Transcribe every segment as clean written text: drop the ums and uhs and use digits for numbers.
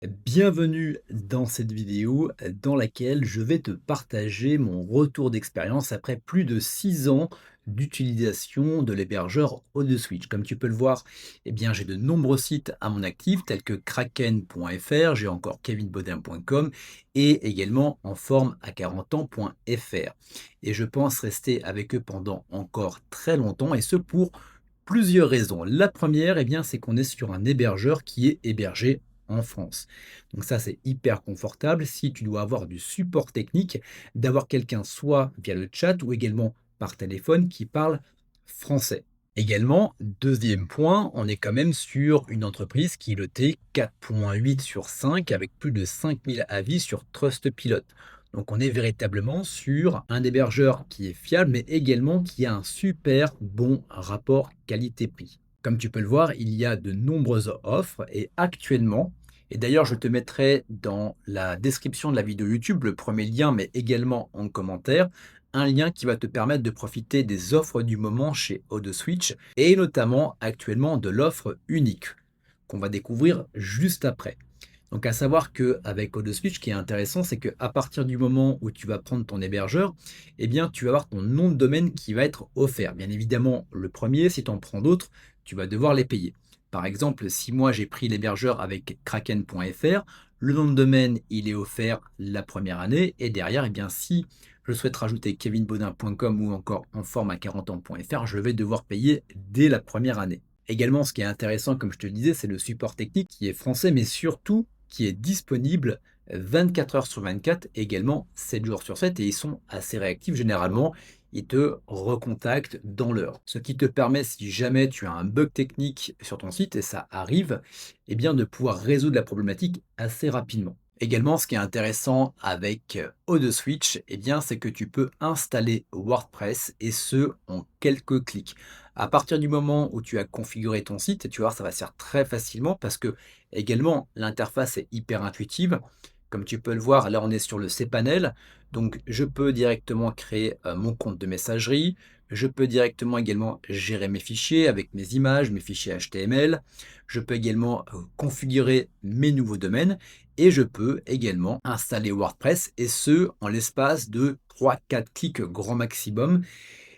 Bienvenue dans cette vidéo dans laquelle je vais te partager mon retour d'expérience après plus de 6 ans d'utilisation de l'hébergeur OdeSwitch. Comme tu peux le voir, j'ai de nombreux sites à mon actif tels que kraken.fr, j'ai encore kevinbodin.com et également en forme à 40 ans.fr. Et je pense rester avec eux pendant encore très longtemps et ce pour plusieurs raisons. La première, c'est qu'on est sur un hébergeur qui est hébergé en France. Donc ça, c'est hyper confortable si tu dois avoir du support technique, d'avoir quelqu'un soit via le chat ou également par téléphone qui parle français. Également, deuxième point, on est quand même sur une entreprise qui est notée 4,8 sur 5 avec plus de 5000 avis sur Trustpilot. Donc on est véritablement sur un hébergeur qui est fiable, mais également qui a un super bon rapport qualité-prix. Comme tu peux le voir, il y a de nombreuses offres et actuellement, et d'ailleurs je te mettrai dans la description de la vidéo YouTube le premier lien, mais également en commentaire, un lien qui va te permettre de profiter des offres du moment chez OdeSwitch et notamment actuellement de l'offre unique qu'on va découvrir juste après. Donc à savoir qu'avec OdeSwitch, ce qui est intéressant, c'est qu'à partir du moment où tu vas prendre ton hébergeur, tu vas avoir ton nom de domaine qui va être offert. Bien évidemment, le premier, si tu en prends d'autres, tu vas devoir les payer. Par exemple, si moi j'ai pris l'hébergeur avec kraken.fr, le nom de domaine, il est offert la première année et derrière, si je souhaite rajouter kevinbodin.com ou encore en forme à 40 ans.fr, je vais devoir payer dès la première année. Également, ce qui est intéressant, comme je te le disais, c'est le support technique qui est français, mais surtout qui est disponible 24 heures sur 24, également 7 jours sur 7, et ils sont assez réactifs généralement. Ils te recontactent dans l'heure. Ce qui te permet, si jamais tu as un bug technique sur ton site, et ça arrive, de pouvoir résoudre la problématique assez rapidement. Également, ce qui est intéressant avec OdeSwitch, c'est que tu peux installer WordPress et ce en quelques clics. À partir du moment où tu as configuré ton site, tu vas voir, ça va se faire très facilement parce que également l'interface est hyper intuitive. Comme tu peux le voir, là on est sur le cPanel, donc je peux directement créer mon compte de messagerie. Je peux directement également gérer mes fichiers avec mes images, mes fichiers HTML. Je peux également configurer mes nouveaux domaines et je peux également installer WordPress et ce en l'espace de 3-4 clics grand maximum.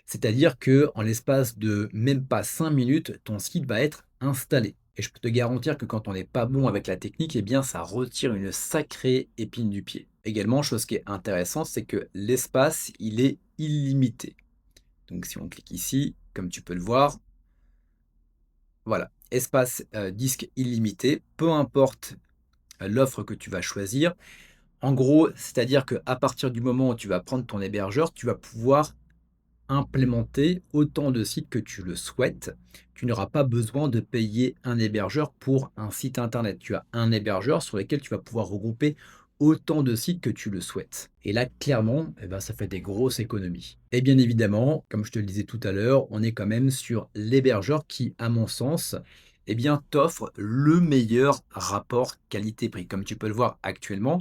C'est-à-dire que en l'espace de même pas 5 minutes, ton site va être installé. Et je peux te garantir que quand on n'est pas bon avec la technique, ça retire une sacrée épine du pied. Également, chose qui est intéressante, c'est que l'espace, il est illimité. Donc si on clique ici, comme tu peux le voir, voilà, espace disque illimité, peu importe l'offre que tu vas choisir. En gros, c'est-à-dire qu'à partir du moment où tu vas prendre ton hébergeur, tu vas pouvoir implémenter autant de sites que tu le souhaites. Tu n'auras pas besoin de payer un hébergeur pour un site internet. Tu as un hébergeur sur lequel tu vas pouvoir regrouper autant de sites que tu le souhaites. Et là, clairement, ça fait des grosses économies. Et bien évidemment, comme je te le disais tout à l'heure, on est quand même sur l'hébergeur qui, à mon sens, t'offre le meilleur rapport qualité-prix. Comme tu peux le voir actuellement,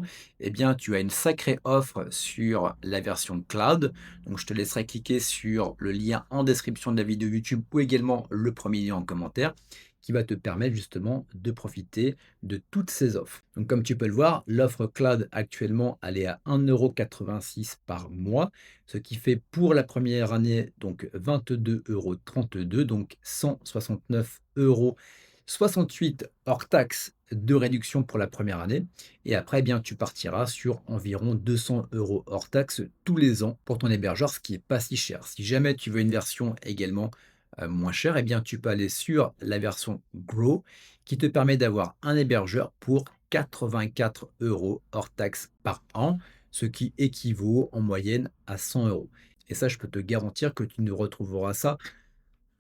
tu as une sacrée offre sur la version cloud. Donc, je te laisserai cliquer sur le lien en description de la vidéo YouTube ou également le premier lien en commentaire qui va te permettre justement de profiter de toutes ces offres. Donc, comme tu peux le voir, l'offre cloud actuellement, elle est à 1,86 € par mois, ce qui fait pour la première année donc 22,32 €, donc 169,68 € hors taxe de réduction pour la première année. Et après, tu partiras sur environ 200 € hors taxe tous les ans pour ton hébergeur, ce qui est pas si cher. Si jamais tu veux une version également moins chère, tu peux aller sur la version Grow qui te permet d'avoir un hébergeur pour 84 € hors taxe par an, ce qui équivaut en moyenne à 100 €. Et ça, je peux te garantir que tu ne retrouveras ça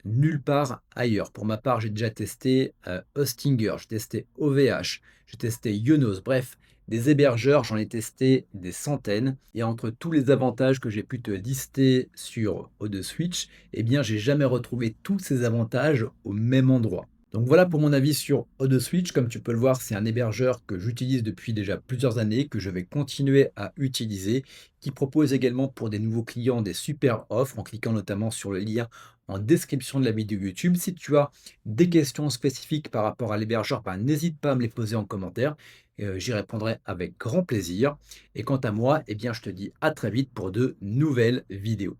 nulle part ailleurs. Pour ma part, j'ai déjà testé Hostinger, j'ai testé OVH, j'ai testé Yonos, bref, des hébergeurs, j'en ai testé des centaines. Et entre tous les avantages que j'ai pu te lister sur OdeSwitch, j'ai jamais retrouvé tous ces avantages au même endroit. Donc voilà pour mon avis sur OdoSwitch. Comme tu peux le voir, c'est un hébergeur que j'utilise depuis déjà plusieurs années, que je vais continuer à utiliser, qui propose également pour des nouveaux clients des super offres en cliquant notamment sur le lien en description de la vidéo YouTube. Si tu as des questions spécifiques par rapport à l'hébergeur, ben, n'hésite pas à me les poser en commentaire. J'y répondrai avec grand plaisir. Et quant à moi, eh bien, je te dis à très vite pour de nouvelles vidéos.